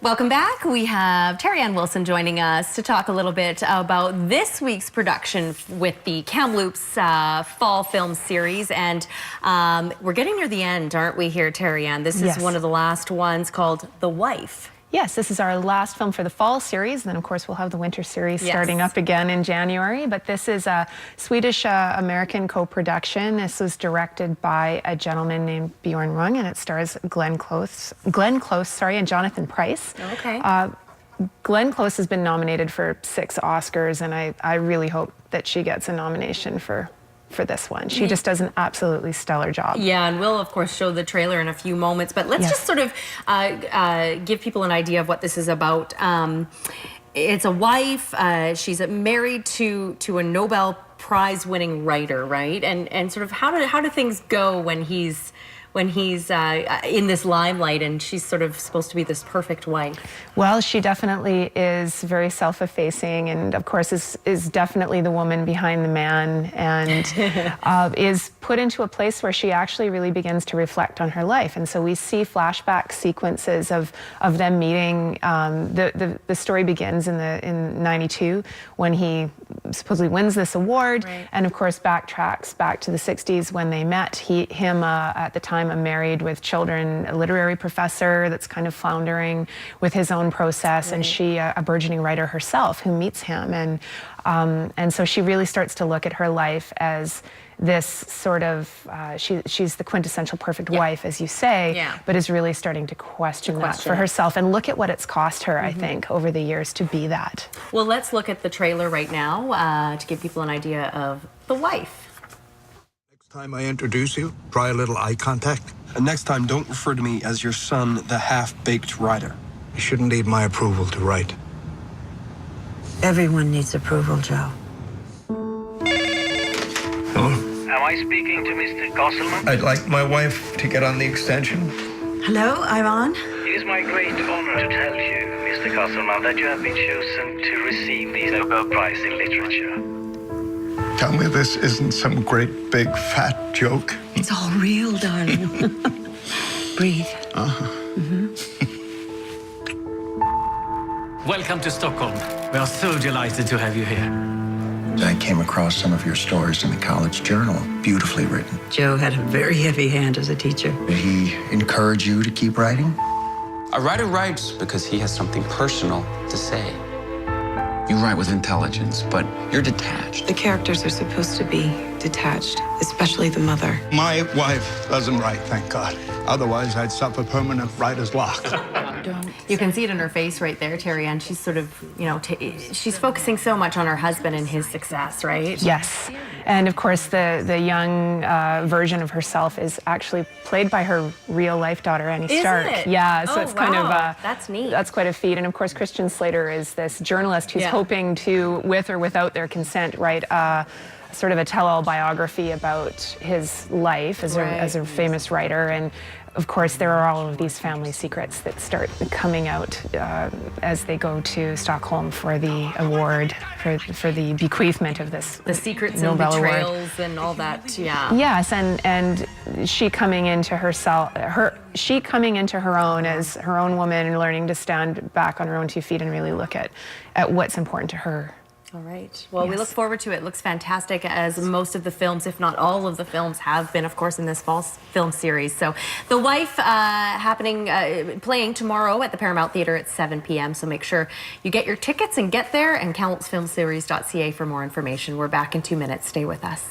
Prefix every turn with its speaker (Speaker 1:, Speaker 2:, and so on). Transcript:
Speaker 1: Welcome back. We have Terry Ann Wilson joining us to talk a little bit about this week's production with the Kamloops Fall Film Series. And we're getting near the end, aren't we here, Terry Ann? This is one of the last ones called The Wife.
Speaker 2: Yes, this is our last film for the fall series. And then, of course, we'll have the winter series starting up again in January. But this is a Swedish-American co-production. This was directed by a gentleman named Bjorn Rung, and it stars Glenn Close, and Jonathan Pryce.
Speaker 1: Okay.
Speaker 2: Glenn Close has been nominated for 6 Oscars, and I really hope that she gets a nomination for this one. She just does an absolutely stellar job.
Speaker 1: Yeah, and we'll of course show the trailer in a few moments, but let's just sort of give people an idea of what this is about. It's a wife, she's married to a Nobel Prize winning writer, right? And sort of how do things go when he's in this limelight and she's sort of supposed to be this perfect wife?
Speaker 2: Well, she definitely is very self-effacing, and of course is definitely the woman behind the man, and is put into a place where she actually really begins to reflect on her life. And so we see flashback sequences of them meeting. The story begins in '92 when he supposedly wins this award, and of course backtracks back to the '60s when they met. Him at the time, married with children, a literary professor that's kind of floundering with his own process, and she a burgeoning writer herself who meets him, and so she really starts to look at her life as this sort of she's the quintessential perfect wife, as you say, but is really starting to question that for herself, and look at what it's cost her, I think, over the years to be that.
Speaker 1: Well, let's look at the trailer right now to give people an idea of The Wife.
Speaker 3: Next time I introduce you, try a little eye contact.
Speaker 4: And next time, don't refer to me as your son, the half-baked writer.
Speaker 3: You shouldn't need my approval to write.
Speaker 5: Everyone needs approval, Joe.
Speaker 3: Hello?
Speaker 6: Am I speaking to Mr. Gosselman?
Speaker 3: I'd like my wife to get on the extension.
Speaker 5: Hello, I'm on.
Speaker 6: It is my great honor to tell you, Mr. Gosselman, that you have been chosen to receive the Nobel Prize in Literature.
Speaker 3: Tell me this isn't some great big fat joke.
Speaker 5: It's all real, darling. Breathe.
Speaker 7: Welcome to Stockholm. We are so delighted to have you here.
Speaker 8: I came across some of your stories in the college journal. Beautifully written.
Speaker 5: Joe had a very heavy hand as a teacher.
Speaker 8: Did he encourage you to keep writing?
Speaker 9: A writer writes because he has something personal to say. You write with intelligence, but you're detached.
Speaker 10: The characters are supposed to be detached, especially the mother.
Speaker 3: My wife doesn't write, thank God. Otherwise, I'd suffer permanent writer's block.
Speaker 1: You can see it in her face right there, Terry Ann. She's sort of, you know, she's focusing so much on her husband and his success, right?
Speaker 2: Yes. And of course, the young version of herself is actually played by her real-life daughter, Annie Stark.
Speaker 1: Is it?
Speaker 2: Yeah, so it's kind of
Speaker 1: that's neat.
Speaker 2: That's quite a feat. And of course, Christian Slater is this journalist who's hoping to, with or without their consent, write sort of a tell-all biography about his life as a famous writer. And of course, there are all of these family secrets that start coming out as they go to Stockholm for the award, for the bequeathment of this
Speaker 1: the secrets
Speaker 2: Nobel
Speaker 1: and betrayals
Speaker 2: award.
Speaker 1: and all that. Yeah.
Speaker 2: Yes, and she coming into herself, she coming into her own as her own woman and learning to stand back on her own 2 feet and really look at what's important to her.
Speaker 1: All right. Well, we look forward to it. It looks fantastic, as most of the films, if not all of the films, have been, of course, in this fall film series. So The Wife playing tomorrow at the Paramount Theatre at 7 p.m. So make sure you get your tickets and get there, and KamloopsFilmSeries.ca for more information. We're back in 2 minutes. Stay with us.